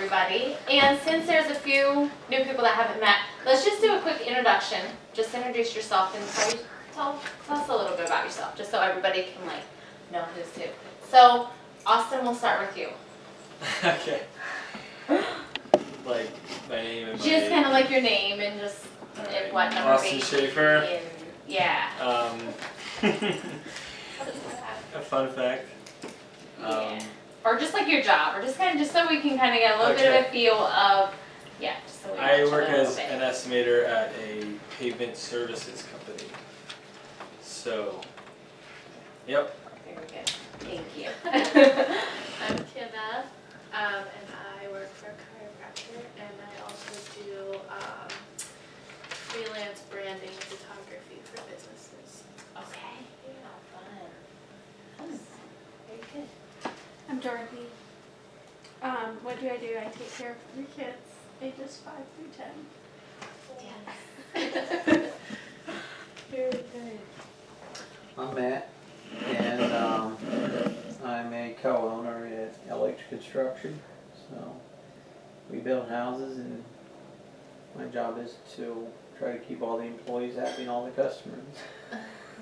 everybody. And since there's a few new people that haven't met, let's just do a quick introduction. Just introduce yourself and tell us a little bit about yourself, just so everybody can like know who's who. So, Austin, we'll start with you. Okay. Like my name and Just kind of like your name and just what number Austin base Schaefer. in, yeah. A fun fact. Yeah. Or just like your job, or just kind of just so we can kind of get a little bit of a feel of, yeah. Just so we know I each work other a as little an bit. estimator at a pavement services company. So, yep. Very good. Thank you. I'm Kiana, and I work for a chiropractor, and I also do freelance branding and photography for businesses. Okay. Yeah. Fun. Very good. I'm Dorothy. What do? I take care of 3 kids, ages 5 through 10. Yes. Very good. I'm Matt, and I'm a co-owner at LH Construction. So we build houses, and my job is to try to keep all the employees happy and all the customers.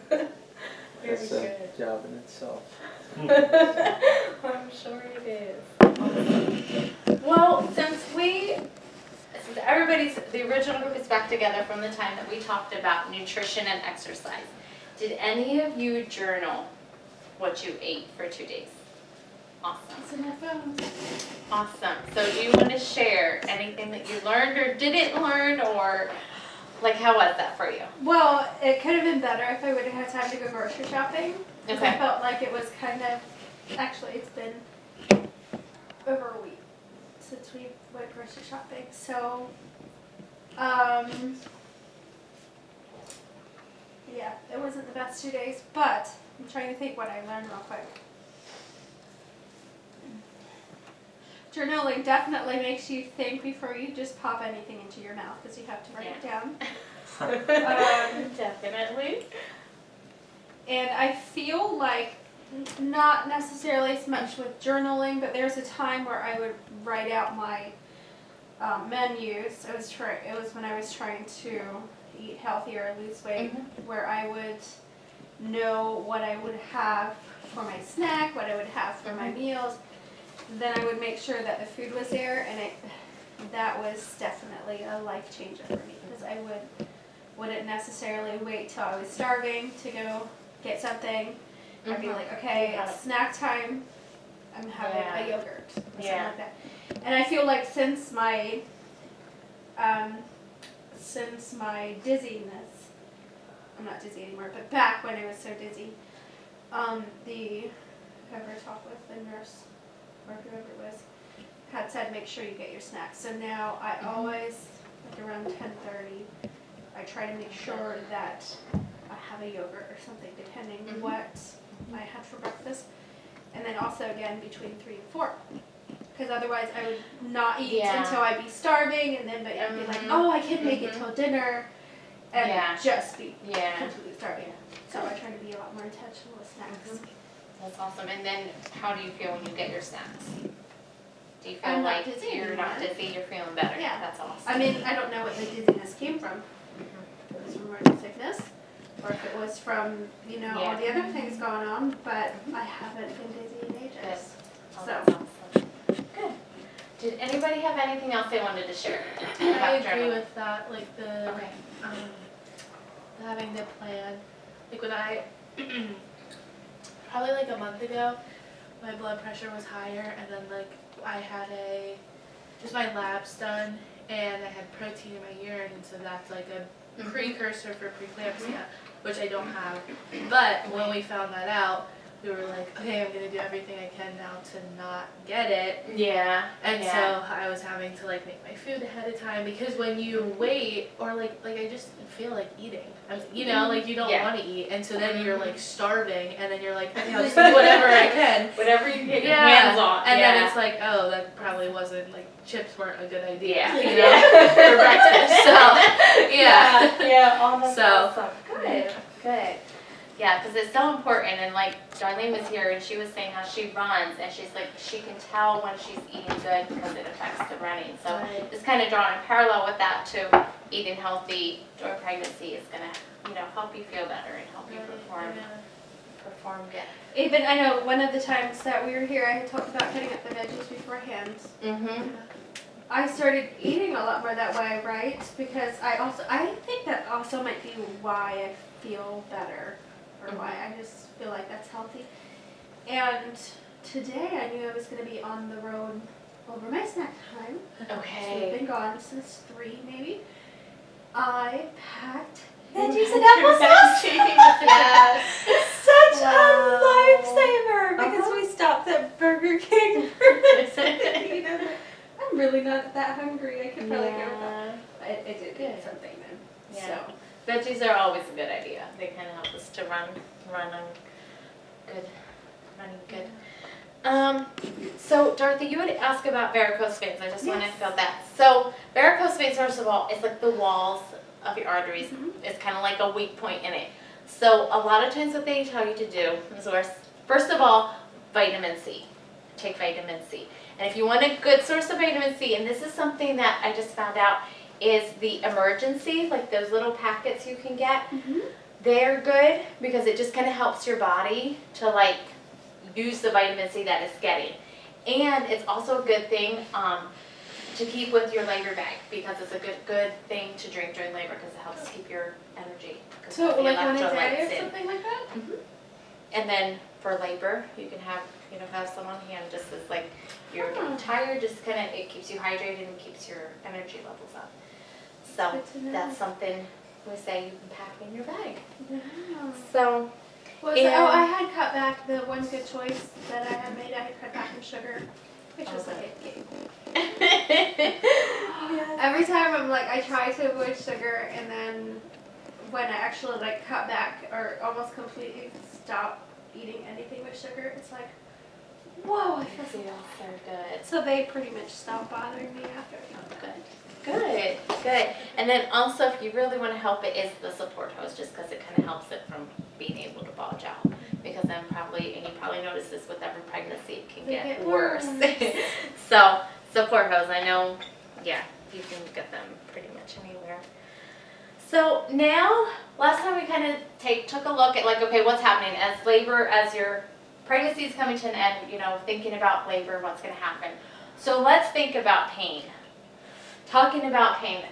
Very That's a good. job in itself. I'm sure it is. Well, since everybody's, the original group is back together from the time that we talked about nutrition and exercise, did any of you journal what you ate for 2 days? Awesome. It's in my phone. Awesome. So do you want to share anything that you learned or didn't learn, or like how was that for you? Well, it could have been better if I would have had time to go grocery shopping. 'Cause I Okay. felt like it was kind of, actually it's been over a week since we went grocery shopping. So, yeah, it wasn't the best 2 days, but I'm trying to think what I learned real quick. Journaling definitely makes you think before you just pop anything into your mouth, because you have to write it down. Definitely. And I feel like not necessarily as much with journaling, but there's a time where I would write out my menus. It was when I was trying to eat healthier, lose weight, where I would know what I would have for my snack, what I would have for my meals. Then I would make sure that the food was there, and that was definitely a life changer for me, because I wouldn't necessarily wait till I was starving to go get something. I'd be like, okay, it's snack time, I'm having a yogurt, or something like that. And I feel like since my dizziness, I'm not dizzy anymore, but back when I was so dizzy, whoever I talked with, the nurse, or whoever it was, had said make sure you get your snacks. So now I always, like around 10:30, I try to make sure that I have a yogurt or something, depending what I had for breakfast. And then also again between 3 and 4. Because otherwise I would not eat until I'd be starving, and then I'd be like, oh, I can make it till dinner, and just be completely starving. So I try to be a lot more intentional with snacks. That's awesome. And then how do you feel when you get your snacks? Do you feel I'm not like dizzy you're not anymore. dizzy, you're feeling better? Yeah. That's awesome. I mean, I don't know what the dizziness came from. If it was from morning sickness, or if it was from, all the other things going on, but I haven't been dizzy in ages. Oh, So, that's awesome. Good. Did anybody have anything else they wanted to share? I about agree journaling? with that, like Okay. having the plan. Like when I, probably like a month ago, my blood pressure was higher, and then like I had just my labs done, and I had protein in my urine, and so that's like a precursor for preeclampsia, which I don't have. But when we found that out, we were like, okay, I'm gonna do everything I can now to not get it. Yeah. And so I was having to like make my food ahead of time, because when you wait, or like I just feel like eating, like you don't want to eat, and so then you're like starving, and then you're like, okay, I'll just eat whatever I can. Whatever you get your hands on. And then it's like, oh, that probably wasn't, like, chips weren't a good idea, Yeah. you know, for breakfast. So, yeah. Yeah. Oh, that's So- awesome. Good. Good. Yeah, because it's so important, and like Darlene was here and she was saying how she runs, and she's like, she can tell when she's eating good because it affects the running. So Right. just kind of drawing a parallel with that to eating healthy during pregnancy is gonna, help you feel better and help you perform good. Even, I know, one of the times that we were here, I had talked about cutting up the veggies beforehand. Mm-hmm. I started eating a lot more that way, right? Because I think that also might be why I feel better, or why I just feel like that's healthy. And today I knew I was going to be on the road over my snack time. So we've Okay. been gone since 3 maybe. I packed Veggies and applesauce. Yes. Such Wow. a lifesaver because Uh-huh. we stopped at Burger King for something. I'm really not that hungry. I could probably go without. I did Good. something then. Yeah. So Veggies are always a good idea. They kind of help us to run on good, running good. So Dorothy, you would ask about varicose veins. I just want to Yes. fill that. So varicose veins, first of all, is like the walls of your arteries. Mhm. It's kind of like a weak point in it. So a lot of times what they tell you to do is, first of all, vitamin C. Take vitamin C. And if you want a good source of vitamin C, and this is something that I just found out, is the Emergency, like those little packets you can get. They're good because it just kind of helps your body to like use the vitamin C that it's getting. And it's also a good thing to keep with your labor bag because it's a good thing to drink during labor because it helps keep your energy. 'Cause so the like one a day electrolytes or in. something like that. And then for labor, you can have some on hand just as like you're getting tired, just kind of, it keeps you hydrated and keeps your energy levels up. So Good to know. that's something we say you can pack in your bag. Wow. So, What was that? Oh, I had cut back the one good choice that I had made. I had cut back in sugar, which was Okay. like every time I'm like I try to avoid sugar, and then when I actually like cut back or almost completely stop eating anything with sugar, it's like, whoa, I feel so feel so good. So they pretty much stopped bothering me after I cut back. Good. And then also, if you really want to help it, is the support hose, just because it kind of helps it from being able to bulge out. Because then and you probably notice this with every pregnancy, it can They get get worse. worse. So, support hose, I know, yeah, you can get them pretty much anywhere. So now, last time we kind of took a look at like, okay, what's happening as your pregnancy is coming to an end, thinking about labor, what's going to happen. So let's think about pain. Talking about pain,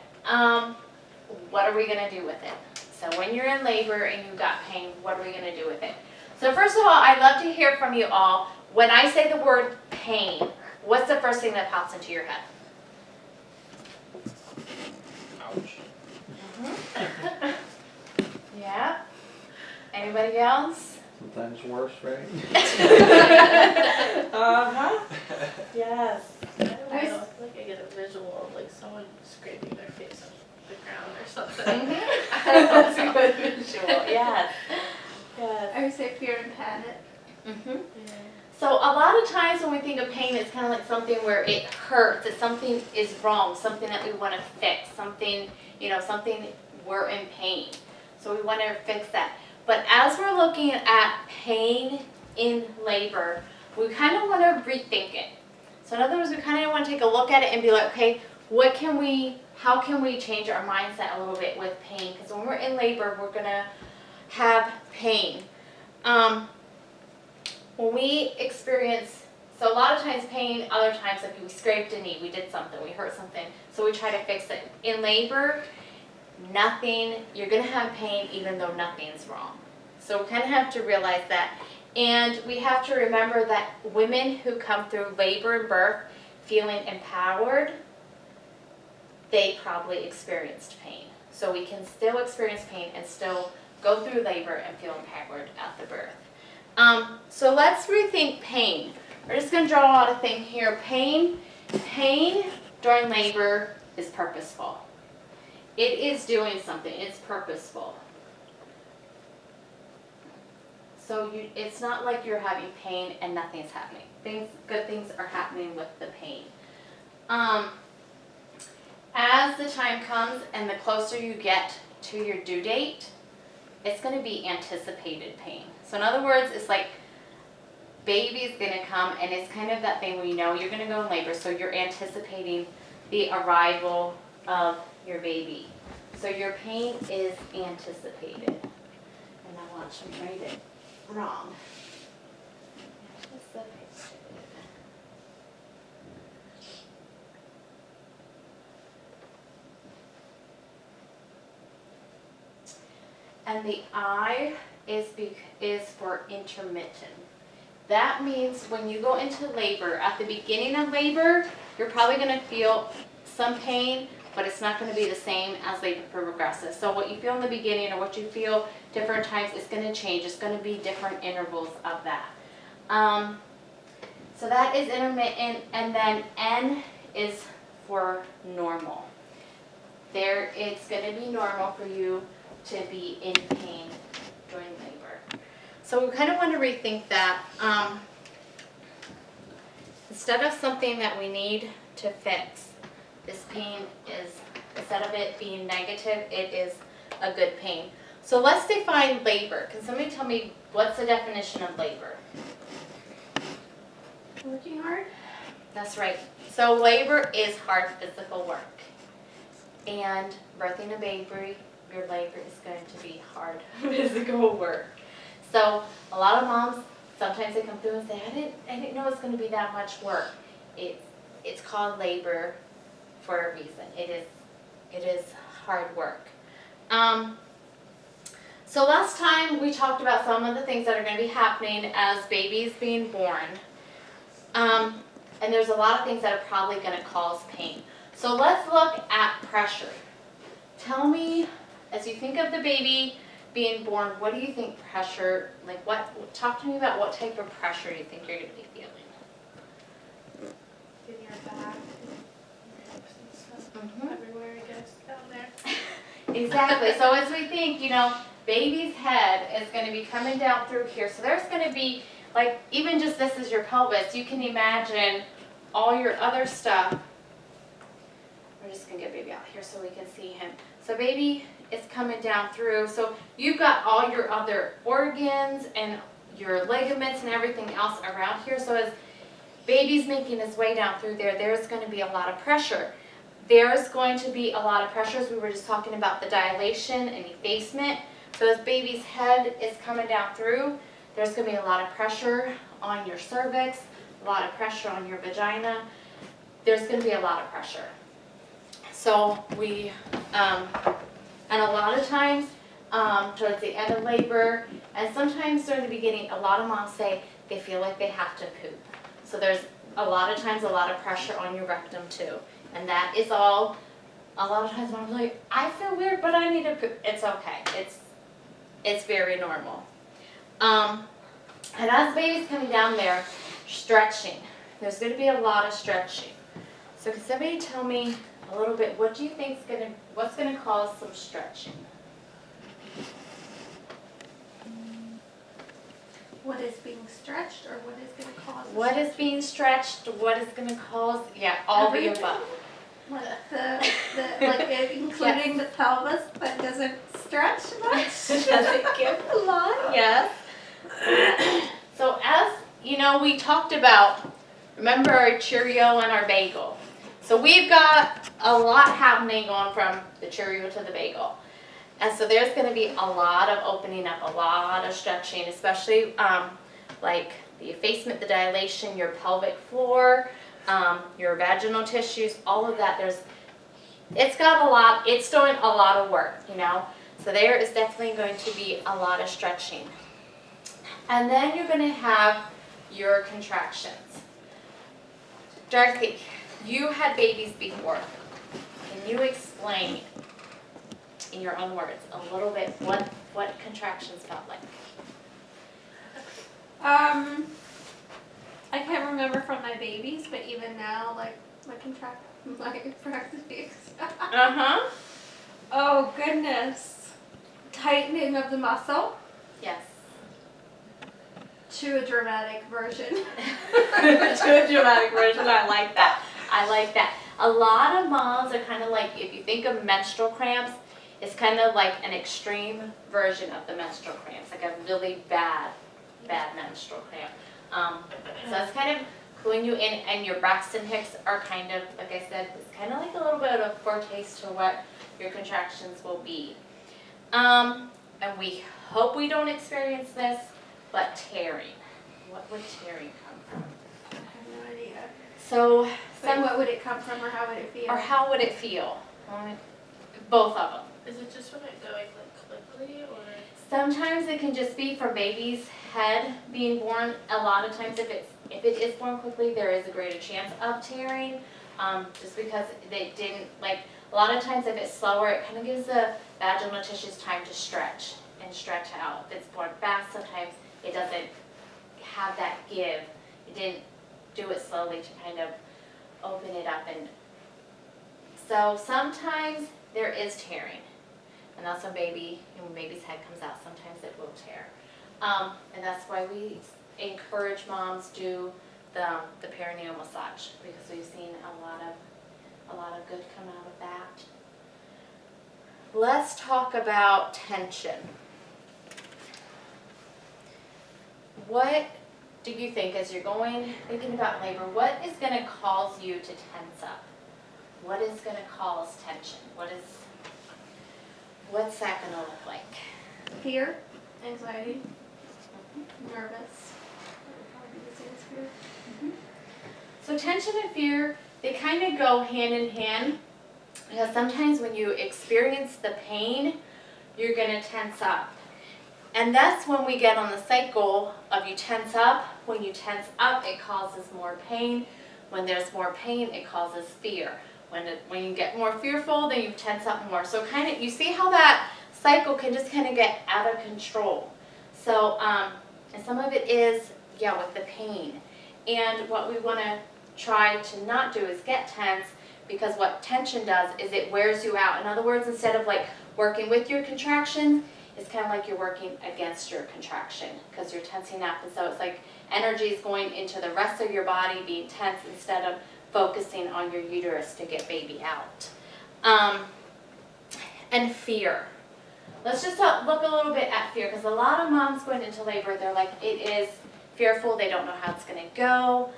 what are we going to do with it? So when you're in labor and you've got pain, what are we going to do with it? So first of all, I'd love to hear from you all. When I say the word pain, what's the first thing that pops into your head? Ouch. Yeah? Anybody else? Sometimes worse, right? Uh-huh. Yes. I don't know, I feel like I get a visual of like someone scraping their face on the ground or something. That's a good visual, yes. Yes. I would say fear and panic. Mm-hmm. Yeah. So a lot of times when we think of pain, it's kind of like something where it hurts, that something is wrong, something that we want to fix, something we're in pain. So we want to fix that. But as we're looking at pain in labor, we kind of want to rethink it. So in other words, we kind of want to take a look at it and be like, okay, how can we change our mindset a little bit with pain? Because when we're in labor, we're going to have pain. When we experience, so a lot of times pain, other times like we scraped a knee, we did something, we hurt something, so we try to fix it. In labor, you're going to have pain even though nothing's wrong. So we kind of have to realize that. And we have to remember that women who come through labor and birth feeling empowered, they probably experienced pain. So we can still experience pain and still go through labor and feel empowered at the birth. So let's rethink pain. We're just going to draw out a thing here. Pain during labor is purposeful. It is doing something. It's purposeful. So it's not like you're having pain and nothing's happening. Good things are happening with the pain. As the time comes and the closer you get to your due date, it's gonna be anticipated pain. So in other words, it's like baby's gonna come, and it's kind of that thing where you know you're gonna go in labor, so you're anticipating the arrival of your baby. So your pain is anticipated. And I watch them write it wrong. Anticipated. And the I is for intermittent. That means when you go into labor, at the beginning of labor, you're probably going to feel some pain, but it's not going to be the same as labor progresses. So what you feel in the beginning or what you feel different times is going to change. It's going to be different intervals of that. So that is intermittent, and then N is for normal. There, it's going to be normal for you to be in pain during labor. So we kind of want to rethink that. Instead of something that we need to fix, this pain is, instead of it being negative, it is a good pain. So let's define labor. Can somebody tell me what's the definition of labor? Working hard? That's right. So labor is hard physical work. And birthing a baby, your labor is going to be hard physical work. So a lot of moms, sometimes they come through and say, I didn't know it's going to be that much work. It's called labor for a reason. It is hard work. So last time we talked about some of the things that are going to be happening as babies being born. And there's a lot of things that are probably going to cause pain. So let's look at pressure. Tell me, as you think of the baby being born, what do you think pressure, like talk to me about what type of pressure you think you're going to be feeling. In your back, your hips and stuff, everywhere it gets down there. Exactly. So as we think, baby's head is going to be coming down through here. So there's going to be, like, even just this is your pelvis. You can imagine all your other stuff. We're just going to get baby out here so we can see him. So baby is coming down through. So you've got all your other organs and your ligaments and everything else around here. So as baby's making his way down through there, there's going to be a lot of pressure. There's going to be a lot of pressure, as we were just talking about the dilation and effacement. So as baby's head is coming down through, there's going to be a lot of pressure on your cervix, a lot of pressure on your vagina. There's going to be a lot of pressure. So we, and a lot of times, towards the end of labor, and sometimes during the beginning, a lot of moms say they feel like they have to poop. So there's a lot of times a lot of pressure on your rectum too. And that is all, a lot of times mom's like, I feel weird, but I need to poop. It's okay. It's very normal. And as baby's coming down there, stretching. There's going to be a lot of stretching. So can somebody tell me a little bit, what do you think what's going to cause some stretching? What is being stretched, or what is going to cause? What is being stretched? What is going to cause? Yeah, all the above. Like like including the pelvis, but doesn't stretch much. Doesn't give a lot. Yes. So as we talked about, remember our Cheerio and our bagel. So we've got a lot happening going from the Cheerio to the bagel. And so there's going to be a lot of opening up, a lot of stretching, especially like the effacement, the dilation, your pelvic floor, your vaginal tissues, all of that. It's doing a lot of work, So there is definitely going to be a lot of stretching. And then you're going to have your contractions. Dorothy, you had babies before. Can you explain in your own words a little bit what contractions felt like? I can't remember from my babies, but even now, like my practice. Uh-huh. Oh goodness. Tightening of the muscle Yes. to a dramatic version. To a dramatic version. I like that. A lot of moms are kind of like, if you think of menstrual cramps, It's kind of like an extreme version of the menstrual cramps, like a really bad menstrual cramp. So it's kind of cooling you in, and your Braxton Hicks are kind of, like I said, it's kind of like a little bit of a foretaste to what your contractions will be. And we hope we don't experience this, but tearing. What would tearing come from? I have no idea. So, So what would it come from, or how would it feel? or how would it feel? Both of them. Is it just from it going like quickly, or? Sometimes it can just be from baby's head being born. A lot of times if it is born quickly, there is a greater chance of tearing, just because they didn't, like, a lot of times if it's slower, it kind of gives the vaginal tissues time to stretch out. If it's born fast, sometimes it doesn't have that give. It didn't do it slowly to kind of open it up. And so sometimes there is tearing. And that's when baby's head comes out, sometimes it will tear. And that's why we encourage moms do the perineal massage, because we've seen a lot of good come out of that. Let's talk about tension. What do you think, as you're thinking about labor, what is going to cause you to tense up? What is going to cause tension? What's that going to look like? Fear, anxiety, nervous. That would probably be the same as fear. So tension and fear, they kind of go hand in hand, because sometimes when you experience the pain, you're going to tense up. And that's when we get on the cycle of you tense up. When you tense up, it causes more pain. When there's more pain, it causes fear. When you get more fearful, then you tense up more. So kind of, you see how that cycle can just kind of get out of control. So, and some of it is, with the pain. And what we want to try to not do is get tense, because what tension does is it wears you out. In other words, instead of like working with your contraction, it's kind of like you're working against your contraction, because you're tensing up. And so it's like energy is going into the rest of your body being tense instead of focusing on your uterus to get baby out. And fear. Let's just look a little bit at fear, because a lot of moms going into labor, they're like, it is fearful, they don't know how it's going to go.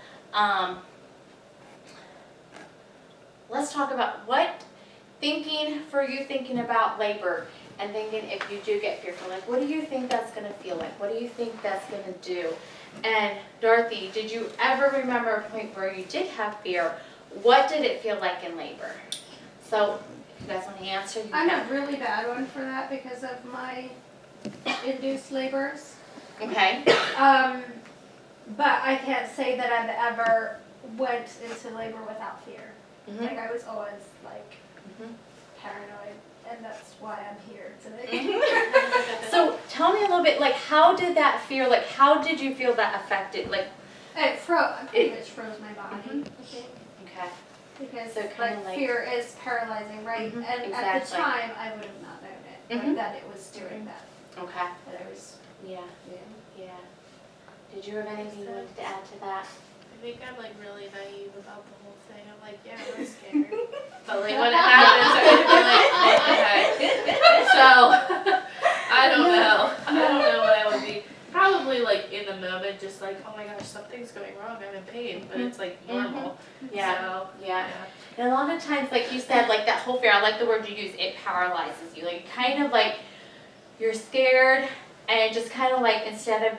Let's talk about thinking about labor, and thinking if you do get fearful, like, what do you think that's going to feel like? What do you think that's going to do? And Dorothy, did you ever remember a point where you did have fear? What did it feel like in labor? So, if you guys want to answer, you I'm can. a really bad one for that because of my induced labors. Okay. But I can't say that I've ever went into labor without fear. Mm-hmm. Like, I was always like Mhm. paranoid, and that's why I'm here today. Mm-hmm. So tell me a little bit, like, how did that fear, like, how did you feel that affected, like, It pretty much froze my body, I think. okay. Because So kinda like- fear is paralyzing, right? Mhm, And at the exactly. time, I would have not known it, Mhm. like, that it was doing that. Okay. That I was Yeah, doing. yeah. Did you have anything you wanted to add to that? I think I'm like really naive about the whole thing. I'm like, yeah, I'm scared. But Like when it happens, I'm gonna be like, okay. So I don't know. I don't know what I would be. Probably like in the moment, just like, oh my gosh, something's going wrong. I'm in pain, but it's like normal. Yeah, So, yeah. And a lot of times, like you said, like that whole fear, I like the word you use, it paralyzes you. Like kind of like you're scared, and it just kind of like, instead of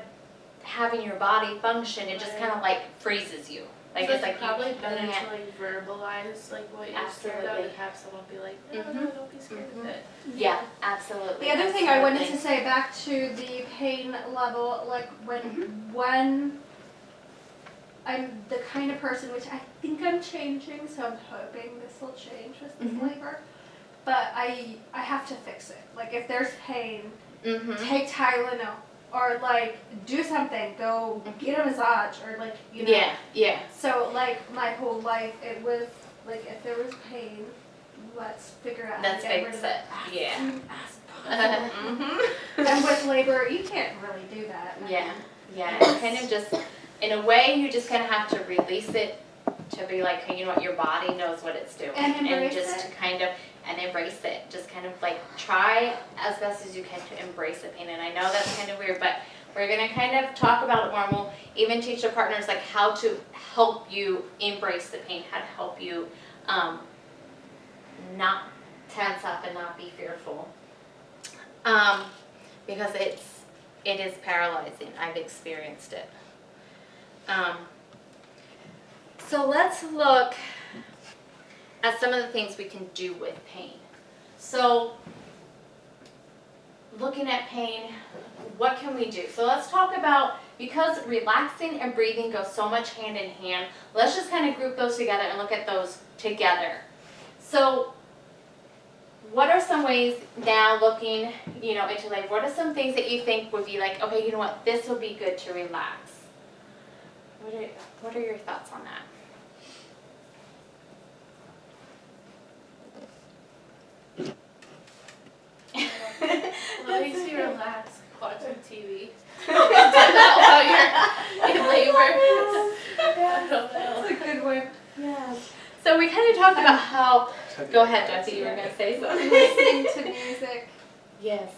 having your body function, it just kind of like freezes you. Like so it's like probably you better can't. to like verbalize like what you're scared of Absolutely. and have someone be like, no, Mhm. no, don't be scared of it. Yeah, absolutely. The other thing I wanted to absolutely. say back to the pain level, like Mm-hmm. when I'm the kind of person, which I think I'm changing, so I'm hoping this will change with this Mhm. labor. But I have to fix it. Like if there's pain, Mhm. take Tylenol or like do something, go get a massage or like you know. Yeah, yeah. So like my whole life it was like if there was pain, let's figure out Let's how to get fix rid of it. as Yeah. soon as possible. Mhm. And with labor, you can't really do that. Yeah, yeah. It's kind of just, in a way, you just kind of have to release it to be like, hey, you know what, your body knows what it's doing. And embrace just it. to kind of and embrace it. Just kind of like try as best as you can to embrace the pain. And I know that's kind of weird, but we're gonna kind of talk about it more, and we'll even teach the partners like how to help you embrace the pain, how to help you not tense up and not be fearful. Because it is paralyzing. I've experienced it. So let's look at some of the things we can do with pain. So looking at pain, what can we do? So let's talk about, because relaxing and breathing go so much hand in hand, let's just kind of group those together and look at those together. So what are some ways now looking, into labor, what are some things that you think would be like, okay, you know what, this will be good to relax? What are your thoughts on that? What makes you relax? Watching TV. Is that while you're in labor? I don't know. That's a good one. Yes. So we kind of talked about how, go ahead, Jesse, you were going to say something. Listening to music Yes.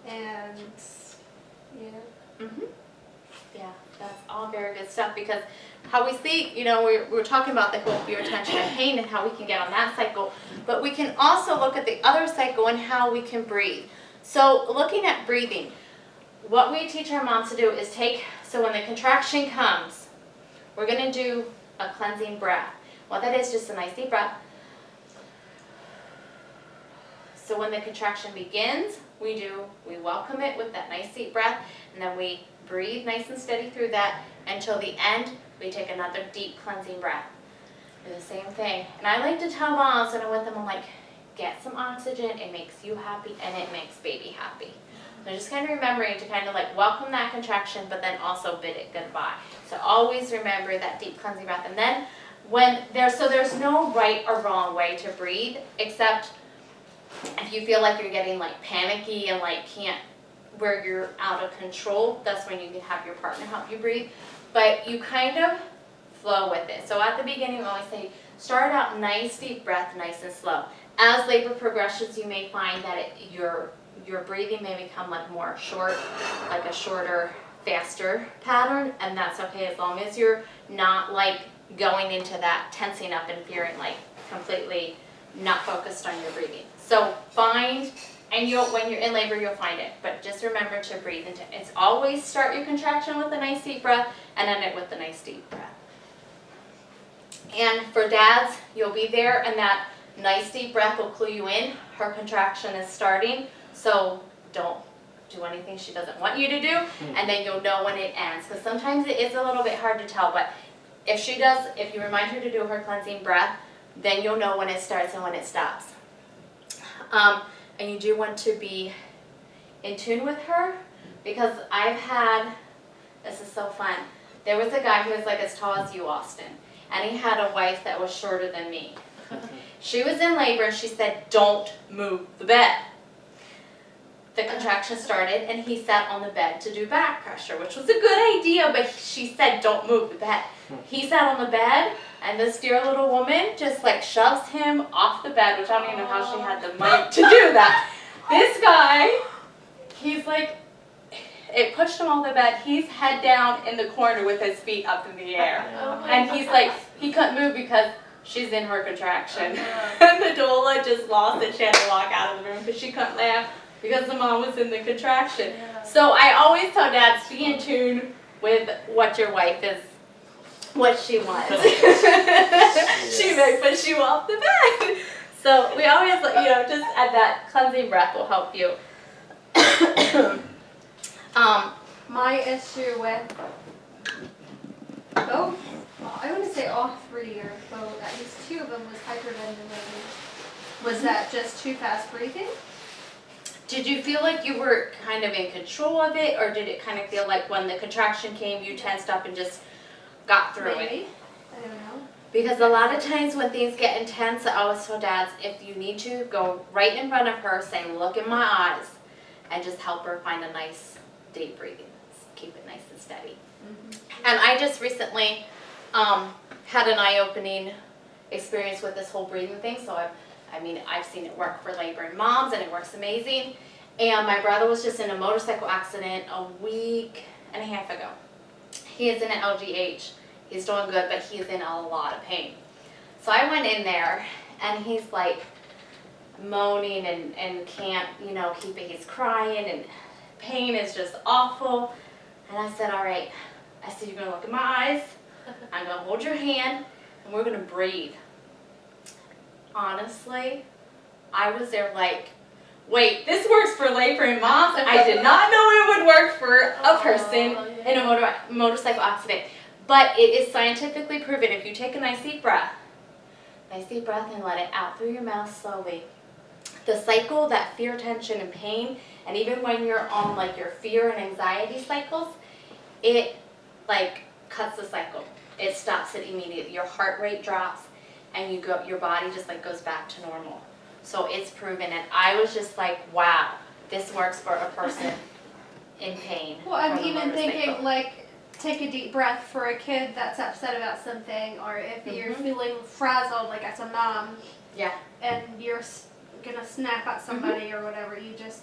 and Mm-hmm. Yeah, that's all very good stuff, because how we see, we're talking about the whole fear, tension, and pain and how we can get on that cycle, but we can also look at the other cycle and how we can breathe. So looking at breathing, what we teach our moms to do is so when the contraction comes, we're going to do a cleansing breath. What that is, just a nice deep breath. So when the contraction begins, we welcome it with that nice deep breath, and then we breathe nice and steady through that until the end. We take another deep cleansing breath. Do the same thing. And I like to tell moms when I'm with them, I'm like, get some oxygen, it makes you happy and it makes baby happy. So just kind of remembering to kind of like welcome that contraction, but then also bid it goodbye. So always remember that deep cleansing breath. And then there's no right or wrong way to breathe, except if you feel like you're getting like panicky and like where you're out of control, that's when you can have your partner help you breathe. But you kind of flow with it. So at the beginning, we always say, start out nice deep breath, nice and slow. As labor progresses, you may find that your breathing may become like more short, like a shorter, faster pattern, and that's okay as long as you're not like going into that tensing up and fearing like completely not focused on your breathing. So when you're in labor, you'll find it, but just remember to breathe into it. It's always start your contraction with a nice deep breath and end it with a nice deep breath. And for dads, you'll be there, and that nice deep breath will clue you in. Her contraction is starting, so don't do anything she doesn't want you to do, and then you'll know when it ends. Because sometimes it is a little bit hard to tell, but if you remind her to do her cleansing breath, then you'll know when it starts and when it stops. And you do want to be in tune with her, because this is so fun. There was a guy who was like as tall as you, Austin, and he had a wife that was shorter than me. She was in labor and she said, don't move the bed. The contraction started and he sat on the bed to do back pressure, which was a good idea, but she said, don't move the bed. He sat on the bed, and this dear little woman just like shoves him off the bed, which I don't even know how she had the money to do that. This guy, he's like, it pushed him off the bed. He's head down in the corner with his feet up in the air. And he's like, he couldn't move because she's in her contraction. And the doula just lost it. She had to walk out of the room because she couldn't laugh because the mom was in the contraction. So I always tell dads, be in tune with what your wife is, what she wants. She may push you off the bed. So we always, just add that cleansing breath will help you. My issue with both, I want to say all three or both, at least two of them was hyperventilating. Was that just too fast breathing? Did you feel like you were kind of in control of it, or did it kind of feel like when the contraction came, you tensed up and just got through Maybe. it? I don't know. Because a lot of times when things get intense, I always tell dads, if you need to, go right in front of her, say, look in my eyes, and just help her find a nice deep breathing. Keep it nice and steady. Mm-hmm. And I just recently had an eye-opening experience with this whole breathing thing, so I mean, I've seen it work for laboring moms and it works amazing. And my brother was just in a motorcycle accident a week and a half ago. He is in an LGH. He's doing good, but he's in a lot of pain. So I went in there and he's like moaning and can't, you know, keep it. He's crying and pain is just awful. And I said, all right. I said, you're going to look in my eyes. I'm going to hold your hand and we're going to breathe. Honestly, I was there like, wait, this works for laboring moms? I did not know it would work for a person in a motorcycle accident. But it is scientifically proven. If you take a nice deep breath and let it out through your mouth slowly, the cycle, that fear, tension, and pain, and even when you're on like your fear and anxiety cycles, it like cuts the cycle. It stops it immediately. Your heart rate drops and your body just like goes back to normal. So it's proven, and I was just like, wow, this works for a person in pain. Well, I'm from a even motorcycle. thinking like, take a deep breath for a kid that's upset about something, or if you're feeling frazzled, like as a mom, Yeah. and you're gonna snap at somebody or whatever, you just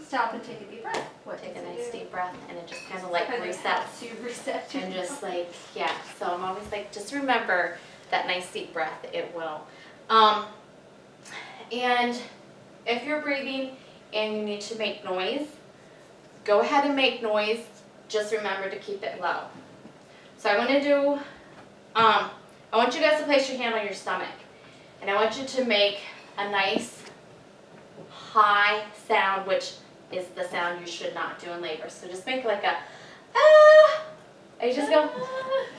stop and take a deep breath. What Take a does it nice do? deep breath, and it just kind of like Kind of resets. helps you reset And just like, yeah, so I'm always like, just remember that nice deep breath, it will. And if you're breathing and you need to make noise, go ahead and make noise, just remember to keep it low. So I want to do, I want you guys to place your hand on your stomach, and I want you to make a nice high sound, which is the sound you should not do in labor. So just make like a, ah, and you just go,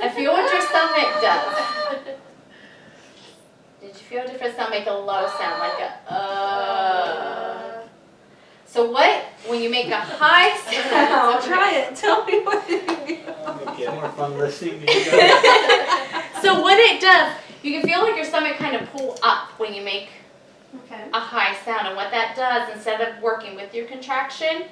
and feel what your stomach does. Did you feel a different sound? Make a low sound, like a, So when you make a high sound, I'll try it. Tell me what you mean. It's more fun listening to you guys. So what it does, you can feel like your stomach kind of pull up when you make Okay. a high sound. And what that does, instead of working with your contraction,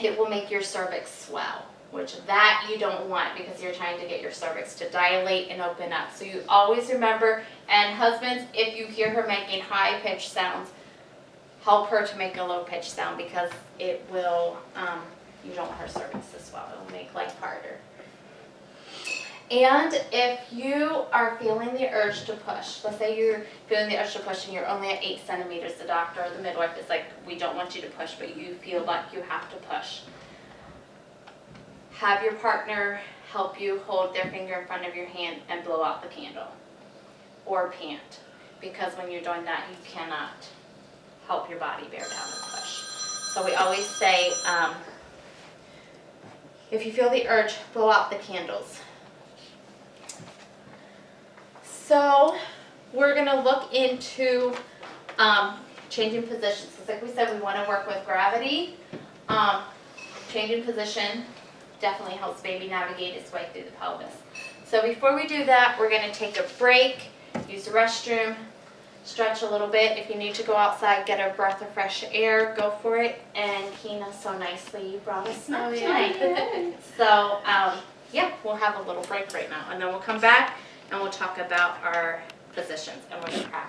it will make your cervix swell, which that you don't want because you're trying to get your cervix to dilate and open up. So you always remember, and husbands, if you hear her making high-pitched sounds, help her to make a low-pitched sound because it will, you don't want her cervix to swell. It will make life harder. And if you are feeling the urge to push, let's say you're feeling the urge to push and you're only at 8 centimeters, the doctor or the midwife is like, we don't want you to push, but you feel like you have to push. Have your partner help you hold their finger in front of your hand and blow out the candle or pant, because when you're doing that, you cannot help your body bear down and push. So we always say, if you feel the urge, blow out the candles. So we're going to look into changing positions. Because like we said, we want to work with gravity. Changing position definitely helps baby navigate its way through the pelvis. So before we do that, we're going to take a break, use the restroom, stretch a little bit. If you need to go outside, get a breath of fresh air, go for it. And Kina, so nicely, you brought us snack tonight. So yeah, we'll have a little break right now. And then we'll come back and we'll talk about our positions and we're going to practice.